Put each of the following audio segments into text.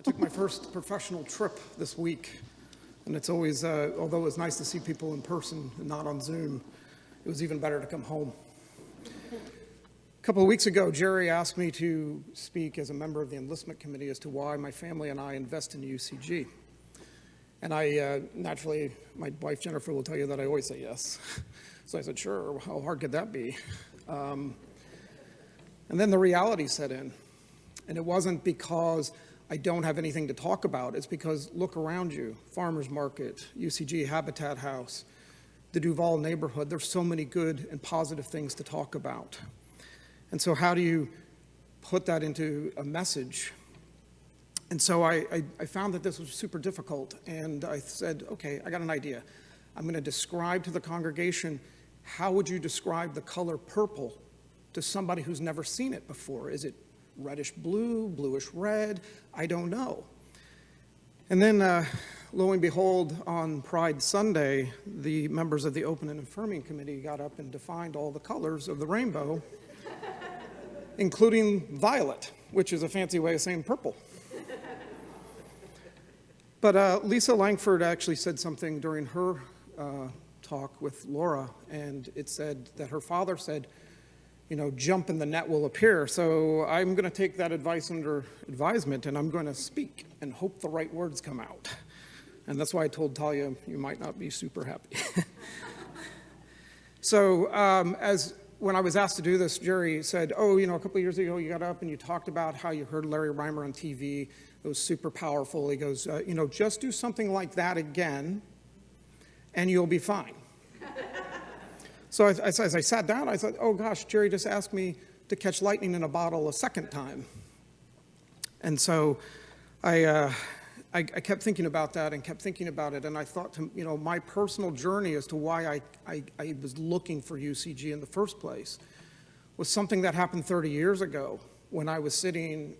Took my first professional trip this week, and it's always, although it's nice to see people in person and not on Zoom, it was even better to come home. A couple of weeks ago, Jerry asked me to speak as a member of the Enlistment Committee as to why my family and I invest in UCG. And I, naturally, my wife Jennifer will tell you that I always say yes. So I said, sure, how hard could that be? And then the reality set in. And it wasn't because I don't have anything to talk about. It's because look around you, Farmers Market, UCG Habitat House, the Duval neighborhood. There's so many good and positive things to talk about. And so how do you put that into a message? And so I found that this was super difficult. And I said, okay, I got an idea. I'm going to describe to the congregation, how would you describe the color purple to somebody who's never seen it before? Is it reddish blue, bluish red? I don't know. And then, lo and behold, on Pride Sunday, the members of the Open and Affirming Committee got up and defined all the colors of the rainbow, including violet, which is a fancy way of saying purple. But Lisa Langford actually said something during her talk with Laura, and it said that her father said, you know, jump and the net will appear. So I'm going to take that advice under advisement, and I'm going to speak and hope the right words come out. And that's why I told Talia, you might not be super happy. So when I was asked to do this, Jerry said, oh, you know, a couple of years ago you got up and you talked about how you heard Larry Reimer on TV. It was super powerful. He goes, you know, just do something like that again, and you'll be fine. So as I sat down, I thought, oh gosh, Jerry just asked me to catch lightning in a bottle a second time. And so I kept thinking about that and kept thinking about it. And I thought, you know, my personal journey as to why I was looking for UCG in the first place was something that happened 30 years ago when I was sitting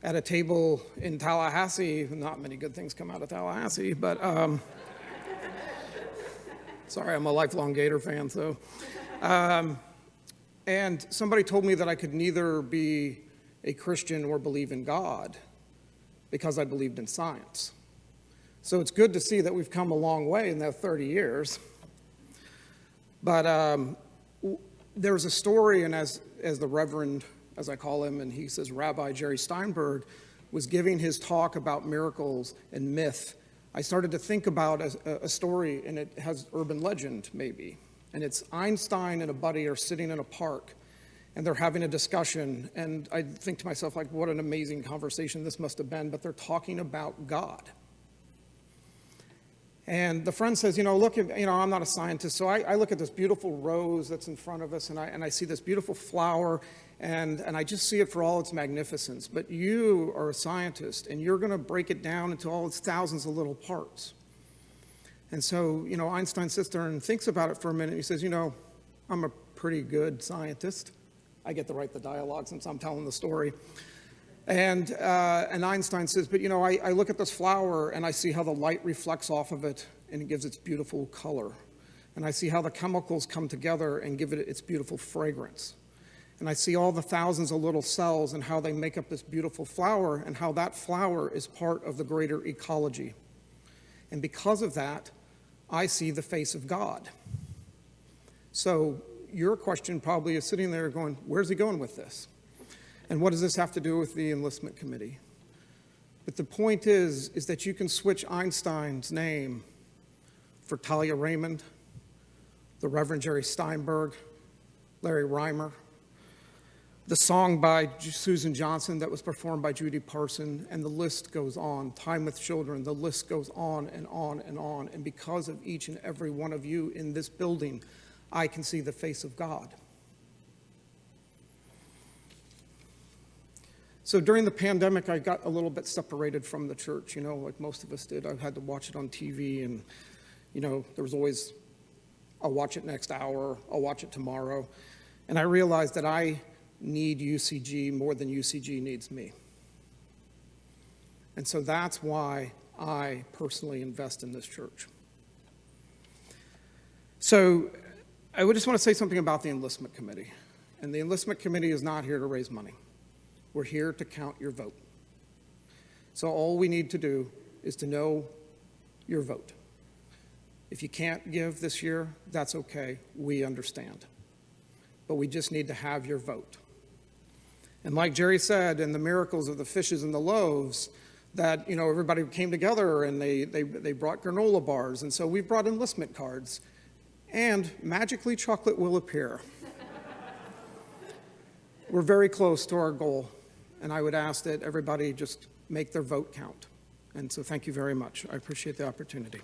at a table in Tallahassee. Not many good things come out of Tallahassee, but sorry, I'm a lifelong Gator fan, so. And somebody told me that I could neither be a Christian or believe in God because I believed in science. So it's good to see that we've come a long way in that 30 years. But there's a story, and as the Reverend, as I call him, and he says Rabbi Jerry Steinberg, was giving his talk about miracles and myth, I started to think about a story, and it has urban legend, maybe. And it's Einstein and a buddy are sitting in a park, and they're having a discussion. And I think to myself, like, what an amazing conversation this must have been. But they're talking about God. And the friend says, you know, look, you know, I'm not a scientist, so I look at this beautiful rose that's in front of us, and I see this beautiful flower, and I just see it for all its magnificence. But you are a scientist, and you're going to break it down into all its thousands of little parts. And so, you know, Einstein sits there and thinks about it for a minute. And he says, you know, I'm a pretty good scientist. I get to write the dialogue since I'm telling the story. And Einstein says, but, you know, I look at this flower, and I see how the light reflects off of it, and it gives its beautiful color. And I see how the chemicals come together and give it its beautiful fragrance. And I see all the thousands of little cells and how they make up this beautiful flower, and how that flower is part of the greater ecology. And because of that, I see the face of God. So your question probably is sitting there going, where's he going with this? And what does this have to do with the Enlistment Committee? But the point is that you can switch Einstein's name for Talia Raymond, the Reverend Jerry Steinberg, Larry Reimer, the song by Susan Johnson that was performed by Judy Parson, and the list goes on. Time with Children, the list goes on and on and on. And because of each and every one of you in this building, I can see the face of God. So during the pandemic, I got a little bit separated from the church, you know, like most of us did. I had to watch it on TV, and, you know, there was always, I'll watch it next hour, I'll watch it tomorrow. And I realized that I need UCG more than UCG needs me. And so that's why I personally invest in this church. So I would just want to say something about the Enlistment Committee. And the Enlistment Committee is not here to raise money. We're here to count your vote. So all we need to do is to know your vote. If you can't give this year, that's okay. We understand. But we just need to have your vote. And like Jerry said, in the miracles of the fishes and the loaves, that, you know, everybody came together and they brought granola bars. And so we've brought enlistment cards. And magically, chocolate will appear. We're very close to our goal. And I would ask that everybody just make their vote count. And so thank you very much. I appreciate the opportunity.